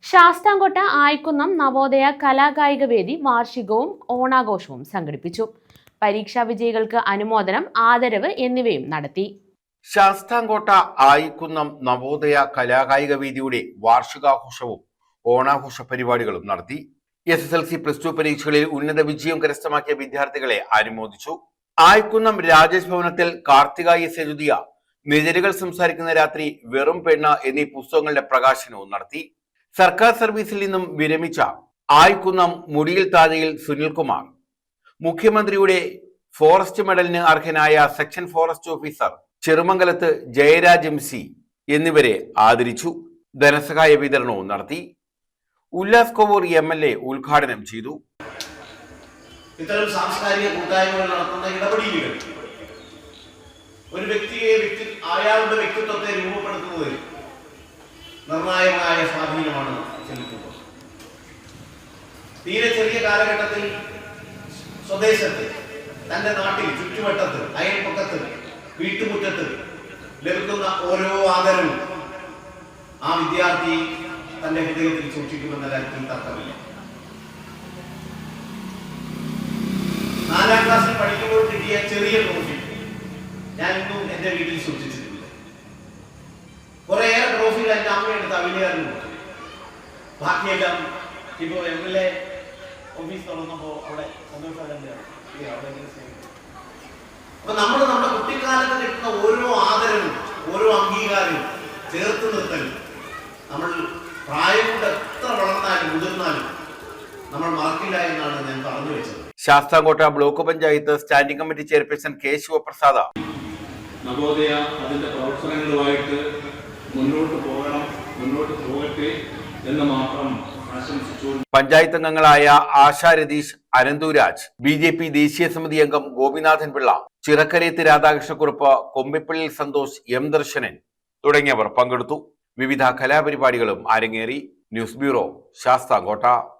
ശാസ്താംകോട്ട ആയിക്കുന്നം നവോദയ കലാകായിക വേദി വാർഷികവും ഓണാഘോഷവും സംഘടിപ്പിച്ചു. പരീക്ഷാ വിജയികൾക്ക് അനുമോദനം, ആദരവ് എന്നിവയും നടത്തി. ശാസ്താംകോട്ട ആയിക്കുന്നം നവോദയ കലാകായിക വേദിയുടെ വാർഷികാഘോഷവും ഓണാഘോഷ പരിപാടികളും നടത്തി. SSLC +2 പരീക്ഷകളിൽ ഉന്നത വിജയം കരസ്ഥമാക്കിയ വിദ്യാർത്ഥികളെ അനുമോദിച്ചു. ആയിക്കുന്നം രാജേഷ് ഭവനത്തിൽ കാർത്തിക S എഴുതിയ നിഴലുകൾ സംസാരിക്കുന്ന രാത്രി, വെറും പെണ്ണ് എന്നീ പുസ്തകങ്ങളുടെ പ്രകാശനവും നടത്തി. സർക്കാർ സർവീസിൽ നിന്നും വിരമിച്ച ആയിക്കുന്നം മുടിയിൽ താഴയിൽ സുനിൽകുമാർ, മുഖ്യമന്ത്രിയുടെ ഫോറസ്റ്റ് മെഡലിന് അർഹനായ സെക്ഷൻ ഫോറസ്റ്റ് ഓഫീസർ ചെറുമംഗലത്ത് ജയരാജ് MC എന്നിവരെ ആദരിച്ചു. ധനസഹായ വിതരണവും നടത്തി. ഉല്ലാസ് കോവൂർ MLA ഉദ്ഘാടനം ചെയ്തു. ഇത്തരം സാംസ്കാരിക കൂട്ടായ്മകൾ നടത്തുന്ന ഇടപെടലുകൾ ഒരു അയാളുടെ വ്യക്തിത്വത്തെ രൂപപ്പെടുത്തുന്നതിൽ നിർണായകമായ സ്വാധീനമാണ് ചെലുത്തുന്നത്. തീരെ ചെറിയ കാലഘട്ടത്തിൽ സ്വദേശത്ത്, തന്റെ നാട്ടിൽ, ചുറ്റുവട്ടത്ത്, അയൽപ്പക്കത്ത്, വീട്ടുമുറ്റത്ത് ലഭിക്കുന്ന ഓരോ ആദരവും ആ വിദ്യാർത്ഥി തന്റെ ഹൃദയത്തിൽ സൂക്ഷിക്കുമെന്ന കാര്യത്തിൽ തർക്കമില്ല. 4ാം ക്ലാസ്സിൽ പഠിക്കുമ്പോൾ കിട്ടിയ ചെറിയ ട്രോഫി ഞാൻ ഇന്നും എന്റെ വീട്ടിൽ സൂക്ഷിച്ചിട്ടുണ്ട്. കുറേയേറെ ട്രോഫികൾ എന്റെ അമ്മയെടുത്ത് അവിടെയായിരുന്നു. ബാക്കിയെല്ലാം ഇപ്പോ MLA ഓഫീസ് തുറന്നപ്പോ അവിടെ സന്തോഷമാണ്. അപ്പൊ നമ്മുടെ കുട്ടിക്കാലത്ത് കിട്ടുന്ന ഓരോ ആദരവും, ഓരോ അംഗീകാരവും ചേർത്ത് നിർത്തലും നമ്മൾ പ്രായം കൊണ്ട് എത്ര വളർന്നാലും മുതിർന്നാലും നമ്മൾ മറക്കില്ല എന്നാണ് ഞാൻ പറഞ്ഞു വെച്ചത്. Sasthamkotta block panchayat standing committee chairperson K Sivaprasad Navodaya അതിന്റെ പ്രവർത്തനങ്ങളുമായിട്ട് മുന്നോട്ട് പോകട്ടെ എന്ന് മാത്രം ആശംസിച്ചു. പഞ്ചായത്ത് അംഗങ്ങളായ ആശാ രതീഷ്, അനന്തുരാജ്, BJP ദേശീയ സമിതി അംഗം ഗോപിനാഥൻ പിള്ള, ചിറക്കരയത്ത് രാധാകൃഷ്ണക്കുറുപ്പ്, കൊമ്പിപ്പള്ളിൽ സന്തോഷ്, M ദർശനൻ തുടങ്ങിയവർ പങ്കെടുത്തു. വിവിധ കലാപരിപാടികളും അരങ്ങേറി. News bureau, Sasthamkotta.